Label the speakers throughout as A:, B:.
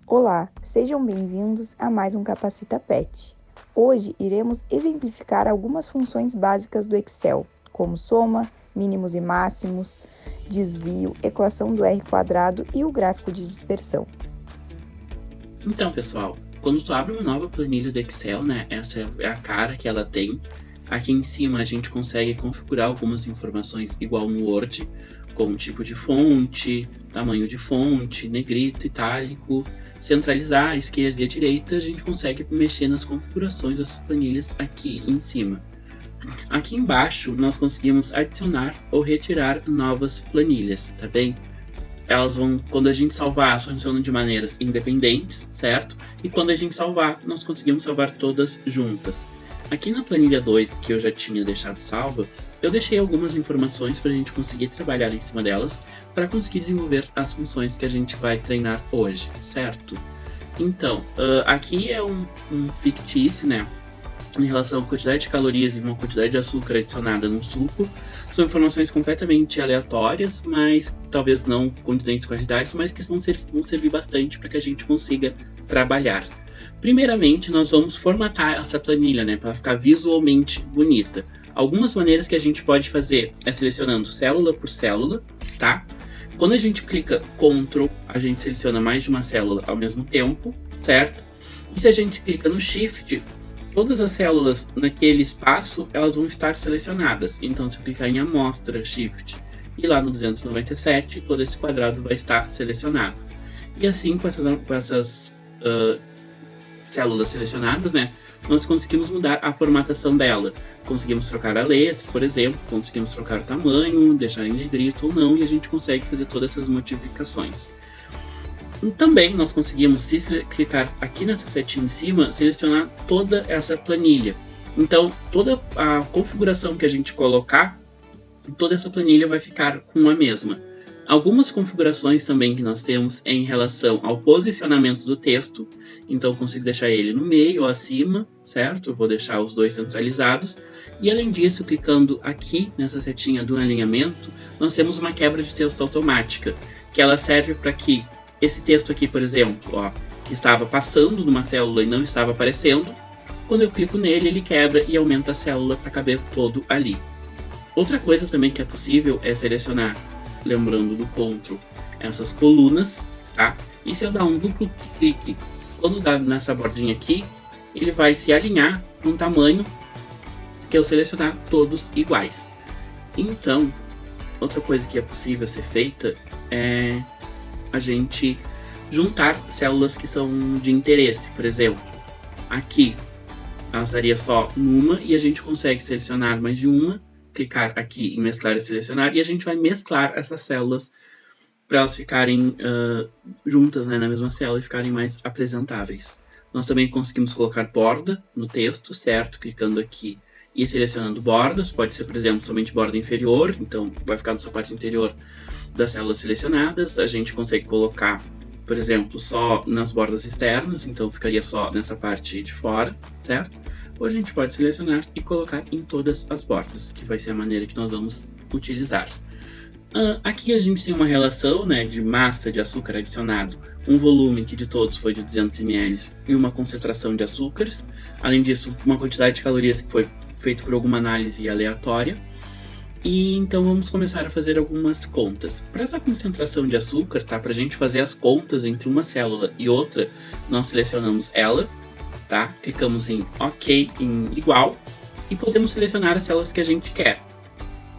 A: Olá, sejam bem-vindos a mais um Capacita PET. Hoje iremos exemplificar algumas funções básicas do Excel, como soma, mínimos e máximos, desvio, equação do R² e o gráfico de dispersão.
B: Então, pessoal, quando tu abre uma nova planilha do Excel, né, essa é a cara que ela tem. Aqui em cima a gente consegue configurar algumas informações igual no Word, como tipo de fonte, tamanho de fonte, negrito, itálico, centralizar a esquerda e a direita. A gente consegue mexer nas configurações dessas planilhas aqui em cima. Aqui embaixo nós conseguimos adicionar ou retirar novas planilhas, tá bem? Elas vão, quando a gente salvar, funcionam de maneiras independentes, certo? E quando a gente salvar, nós conseguimos salvar todas juntas. Aqui na planilha 2, que eu já tinha deixado salva, eu deixei algumas informações para a gente conseguir trabalhar em cima delas, para conseguir desenvolver as funções que a gente vai treinar hoje, certo? Então, aqui é um fictício, né? Em relação à quantidade de calorias e uma quantidade de açúcar adicionada no suco. São informações completamente aleatórias, mas talvez não condizentes com a realidade, mas que vão servir bastante para que a gente consiga trabalhar. Primeiramente, nós vamos formatar essa planilha, né, para ficar visualmente bonita. Algumas maneiras que a gente pode fazer é selecionando célula por célula, tá? Quando a gente clica Ctrl, a gente seleciona mais de uma célula ao mesmo tempo, certo? E se a gente clica no Shift, todas as células naquele espaço, elas vão estar selecionadas. Então, se eu clicar em Amostra, Shift, e lá no 297, todo esse quadrado vai estar selecionado. E assim, com essas células selecionadas, né, nós conseguimos mudar a formatação dela. Conseguimos trocar a letra, por exemplo, conseguimos trocar o tamanho, deixar em negrito ou não, e a gente consegue fazer todas essas modificações. E também nós conseguimos, se clicar aqui nessa setinha em cima, selecionar toda essa planilha. Então, toda a configuração que a gente colocar, toda essa planilha vai ficar com a mesma. Algumas configurações também que nós temos é em relação ao posicionamento do texto. Então, consigo deixar ele no meio ou acima, certo? Eu vou deixar os dois centralizados. E além disso, clicando aqui nessa setinha do alinhamento, nós temos uma quebra de texto automática, que ela serve para que esse texto aqui, por exemplo, ó, que estava passando numa célula e não estava aparecendo, quando eu clico nele, ele quebra e aumenta a célula para caber todo ali. Outra coisa também que é possível é selecionar, lembrando do Ctrl, essas colunas, tá? E se eu dar um duplo clique, quando dá nessa bordinha aqui, ele vai se alinhar para um tamanho que eu selecionar todos iguais. Então, outra coisa que é possível ser feita é a gente juntar células que são de interesse. Por exemplo, aqui elas daria só numa e a gente consegue selecionar mais de uma, clicar aqui em mesclar e selecionar, e a gente vai mesclar essas células para elas ficarem juntas, né, na mesma célula e ficarem mais apresentáveis. Nós também conseguimos colocar borda no texto, certo? Clicando aqui e selecionando bordas, pode ser, por exemplo, somente borda inferior, então vai ficar na sua parte interior das células selecionadas. A gente consegue colocar, por exemplo, só nas bordas externas, então ficaria só nessa parte de fora, certo? Ou a gente pode selecionar e colocar em todas as bordas, que vai ser a maneira que nós vamos utilizar. Aqui a gente tem uma relação, né, de massa de açúcar adicionado, um volume que de todos foi de 200 ml e uma concentração de açúcares. Além disso, uma quantidade de calorias que foi feito por alguma análise aleatória. E então vamos começar a fazer algumas contas. Para essa concentração de açúcar, tá? Para a gente fazer as contas entre uma célula e outra, nós selecionamos ela, tá? Clicamos em OK, em igual, e podemos selecionar as células que a gente quer.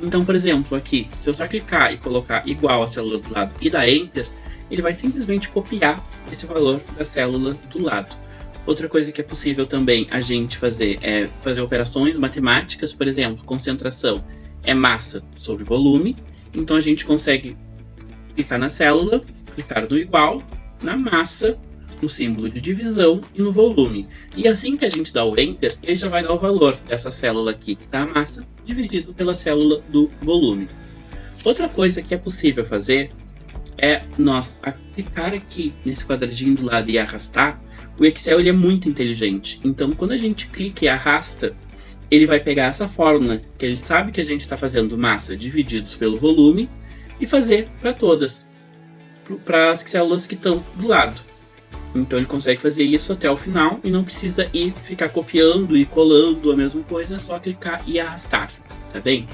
B: Então, por exemplo, aqui, se eu só clicar e colocar igual a célula do lado e dar Enter, ele vai simplesmente copiar esse valor da célula do lado. Outra coisa que é possível também a gente fazer é fazer operações matemáticas, por exemplo, concentração é massa sobre volume, então a gente consegue clicar na célula, clicar no igual, na massa, no símbolo de divisão e no volume. E assim que a gente dá o Enter, ele já vai dar o valor dessa célula aqui, que está a massa, dividido pela célula do volume. Outra coisa que é possível fazer é nós clicar aqui nesse quadradinho do lado e arrastar. O Excel ele é muito inteligente, então quando a gente clica e arrasta, ele vai pegar essa fórmula, que ele sabe que a gente está fazendo massa divididos pelo volume, e fazer para todas, para as células que estão do lado. Então ele consegue fazer isso até o final e não precisa ficar copiando e colando a mesma coisa, é só clicar e arrastar, tá bem?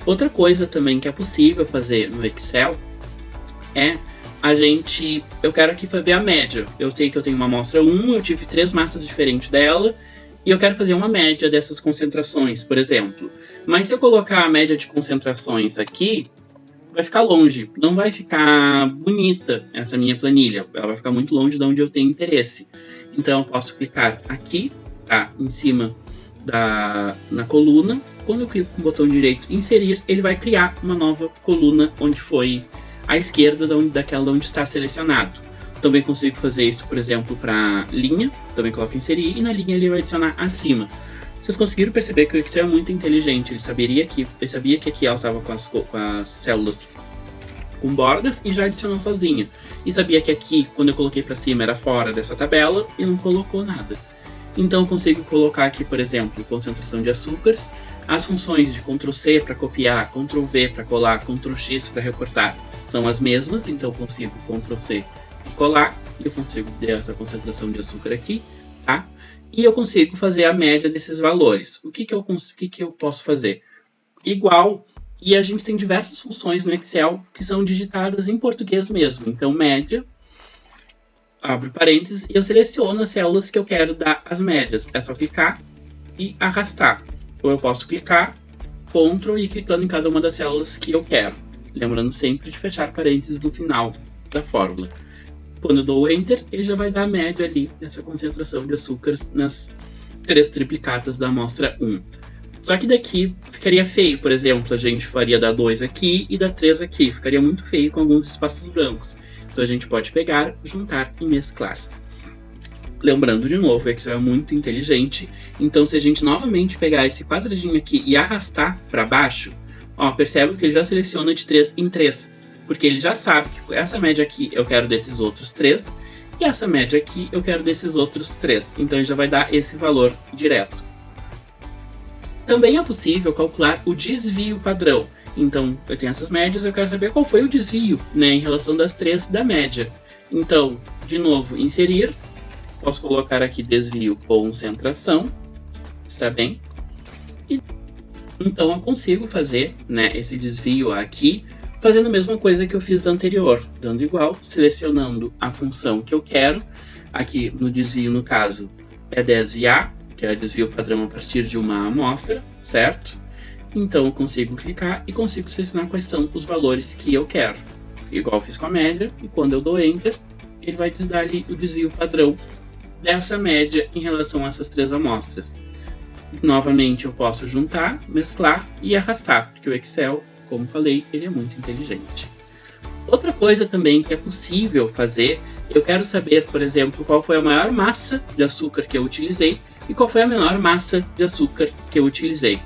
B: Outra coisa também que é possível fazer no Excel é eu quero aqui fazer a média. Eu sei que eu tenho uma amostra 1, eu tive 3 massas diferentes dela, e eu quero fazer uma média dessas concentrações, por exemplo. Mas se eu colocar a média de concentrações aqui, vai ficar longe, não vai ficar bonita essa minha planilha, ela vai ficar muito longe de onde eu tenho interesse. Então eu posso clicar aqui, tá, em cima na coluna. Quando eu clico com o botão direito inserir, ele vai criar uma nova coluna onde foi à esquerda daquela onde está selecionado. Também consigo fazer isso, por exemplo, para linha, também coloco inserir e na linha ele vai adicionar acima. Vocês conseguiram perceber que o Excel é muito inteligente, ele sabia que aqui ela estava com as células com bordas e já adicionou sozinha. E sabia que aqui, quando eu coloquei para cima, era fora dessa tabela e não colocou nada. Então eu consigo colocar aqui, por exemplo, concentração de açúcares, as funções de Ctrl+C para copiar, Ctrl+V para colar, Ctrl+X para recortar são as mesmas, então eu consigo Ctrl+C e colar, e eu consigo ter a concentração de açúcar aqui, tá? E eu consigo fazer a média desses valores. O que que eu posso fazer? Igual, e a gente tem diversas funções no Excel que são digitadas em português mesmo. Então, média, abro parênteses, e eu seleciono as células que eu quero dar as médias. É só clicar e arrastar. Ou eu posso clicar, Ctrl e ir clicando em cada uma das células que eu quero. Lembrando sempre de fechar parênteses no final da fórmula. Quando eu dou Enter, ele já vai dar a média ali dessa concentração de açúcares nas 3 triplicatas da amostra 1. Só que daqui ficaria feio, por exemplo, a gente faria da 2 aqui e da 3 aqui. Ficaria muito feio com alguns espaços brancos. Então a gente pode pegar, juntar e mesclar. Lembrando de novo, o Excel é muito inteligente. Então se a gente novamente pegar esse quadradinho aqui e arrastar para baixo, ó, percebe que ele já seleciona de 3 em 3. Porque ele já sabe que essa média aqui eu quero desses outros 3, e essa média aqui eu quero desses outros 3. Então ele já vai dar esse valor direto. Também é possível calcular o desvio padrão. Então eu tenho essas médias, eu quero saber qual foi o desvio, né, em relação das 3 da média. Então, de novo, inserir. Posso colocar aqui desvio concentração. Está bem? Então eu consigo fazer, né, esse desvio aqui, fazendo a mesma coisa que eu fiz da anterior, dando igual, selecionando a função que eu quero. Aqui no desvio, no caso, é desviar, que é desvio padrão a partir de uma amostra, certo? Então eu consigo clicar e consigo selecionar quais são os valores que eu quero. Igual eu fiz com a média, e quando eu dou Enter, ele vai te dar ali o desvio padrão dessa média em relação a essas 3 amostras. Novamente eu posso juntar, mesclar e arrastar, porque o Excel, como falei, ele é muito inteligente. Outra coisa também que é possível fazer, eu quero saber, por exemplo, qual foi a maior massa de açúcar que eu utilizei e qual foi a menor massa de açúcar que eu utilizei.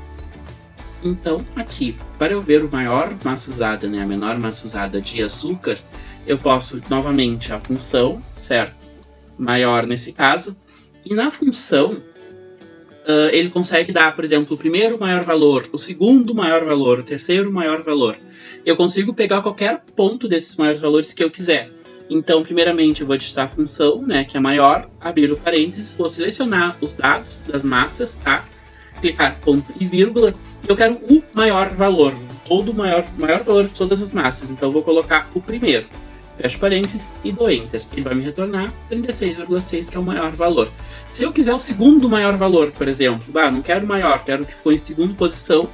B: Então, aqui, para eu ver o maior massa usada, né, a menor massa usada de açúcar, eu posso, novamente, a função, certo? Maior nesse caso, e na função, ele consegue dar, por exemplo, o primeiro maior valor, o segundo maior valor, o terceiro maior valor. Eu consigo pegar qualquer ponto desses maiores valores que eu quiser. Então, primeiramente, eu vou digitar a função, né, que é maior, abrir o parênteses, vou selecionar os dados das massas, tá? Clicar ponto e vírgula, e eu quero o maior valor, ou o maior valor de todas as massas. Então, eu vou colocar o primeiro. Fecho parênteses e dou Enter. Ele vai me retornar 36,6, que é o maior valor. Se eu quiser o segundo maior valor, por exemplo, não quero o maior, quero o que ficou em segunda posição,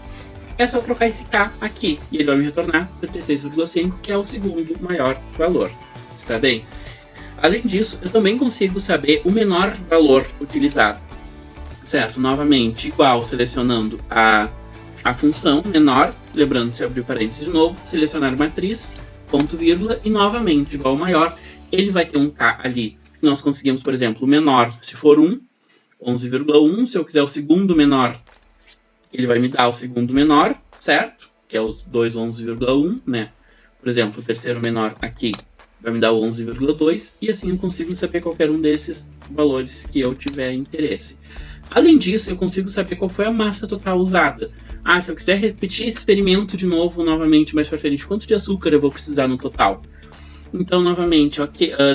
B: é só trocar esse K aqui. E ele vai me retornar 36,5, que é o segundo maior valor. Está bem? Além disso, eu também consigo saber o menor valor utilizado. Certo? Novamente, igual, selecionando a função menor, lembrando se abrir parênteses de novo, selecionar matriz, ponto vírgula, e novamente, igual ao maior, ele vai ter um K ali. Nós conseguimos, por exemplo, o menor, se for 1, 11,1. Se eu quiser o segundo menor, ele vai me dar o segundo menor, certo? Que é os 2, 11,1, né? Por exemplo, o terceiro menor aqui vai me dar o 11,2, e assim eu consigo saber qualquer um desses valores que eu tiver interesse. Além disso, eu consigo saber qual foi a massa total usada. Se eu quiser repetir esse experimento de novo, novamente, mais pra frente, quanto de açúcar eu vou precisar no total? Então, novamente,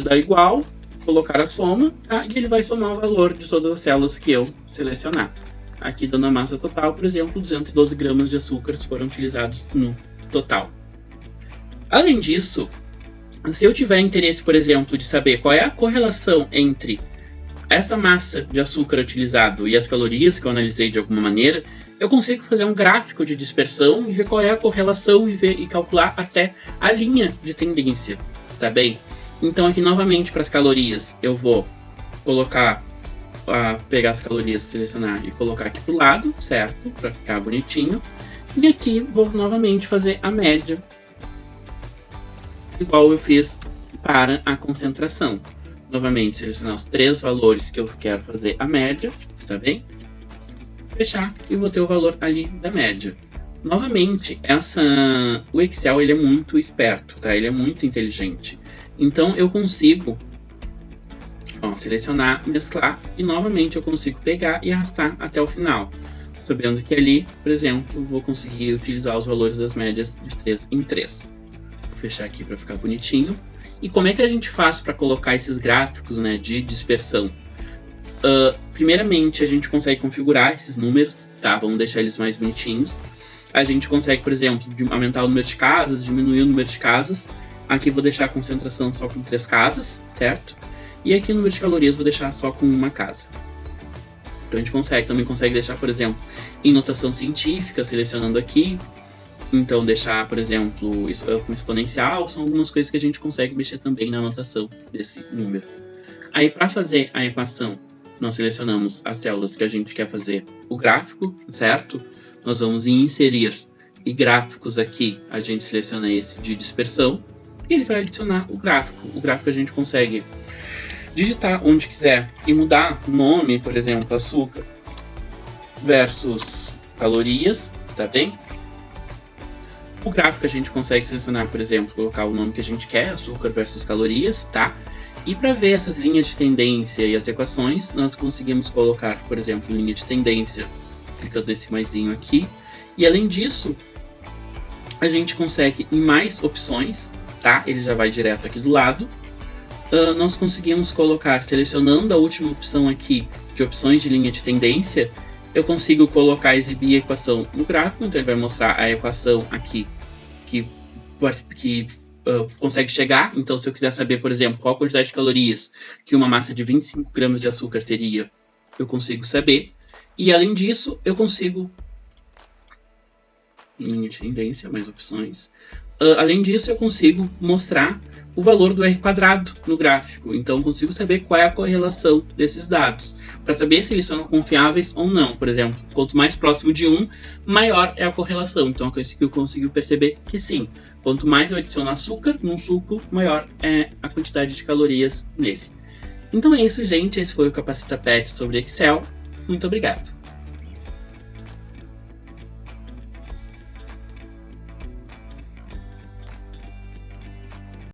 B: dá igual, colocar a soma, tá? E ele vai somar o valor de todas as células que eu selecionar. Aqui dando a massa total, por exemplo, 212 gramas de açúcar foram utilizados no total. Além disso, se eu tiver interesse, por exemplo, de saber qual é a correlação entre essa massa de açúcar utilizado e as calorias que eu analisei de alguma maneira, eu consigo fazer um gráfico de dispersão e ver qual é a correlação e calcular até a linha de tendência, está bem? Então aqui novamente para as calorias eu vou pegar as calorias, selecionar e colocar aqui para o lado, certo? Para ficar bonitinho. E aqui vou novamente fazer a média, igual eu fiz para a concentração. Novamente, selecionar os 3 valores que eu quero fazer a média, está bem? Fechar e vou ter o valor ali da média. Novamente, o Excel ele é muito esperto, tá? Ele é muito inteligente. Então eu consigo selecionar, mesclar e novamente eu consigo pegar e arrastar até o final. Sabendo que ali, por exemplo, vou conseguir utilizar os valores das médias de 3 em 3. Vou fechar aqui para ficar bonitinho. E como é que a gente faz para colocar esses gráficos, né, de dispersão? Primeiramente, a gente consegue configurar esses números, tá? Vamos deixar eles mais bonitinhos. A gente consegue, por exemplo, aumentar o número de casas, diminuir o número de casas. Aqui vou deixar a concentração só com 3 casas, certo? E aqui o número de calorias vou deixar só com 1 casa. Então a gente também consegue deixar, por exemplo, em notação científica, selecionando aqui. Então deixar, por exemplo, com exponencial, são algumas coisas que a gente consegue mexer também na anotação desse número. Aí para fazer a equação, nós selecionamos as células que a gente quer fazer o gráfico, certo? Nós vamos em inserir e gráficos aqui, a gente seleciona esse de dispersão e ele vai adicionar o gráfico. O gráfico a gente consegue digitar onde quiser e mudar o nome, por exemplo, açúcar versus calorias, está bem? O gráfico a gente consegue selecionar, por exemplo, colocar o nome que a gente quer, açúcar versus calorias, tá? E para ver essas linhas de tendência e as equações, nós conseguimos colocar, por exemplo, linha de tendência, clicando nesse maisinho aqui. E além disso, a gente consegue em mais opções, tá? Ele já vai direto aqui do lado. Nós conseguimos colocar, selecionando a última opção aqui, de opções de linha de tendência, eu consigo exibir a equação no gráfico, então ele vai mostrar a equação aqui que consegue chegar. Então, se eu quiser saber, por exemplo, qual a quantidade de calorias que uma massa de 25 gramas de açúcar teria, eu consigo saber. E, além disso, eu consigo... linha de tendência, mais opções. Além disso, eu consigo mostrar o valor do R² no gráfico. Então, eu consigo saber qual é a correlação desses dados, para saber se eles são confiáveis ou não. Por exemplo, quanto mais próximo de 1, maior é a correlação. Então, eu consigo perceber que sim, quanto mais eu adiciono açúcar num suco, maior é a quantidade de calorias nele. Então é isso, gente. Esse foi o Capacita PET sobre Excel. Muito obrigado.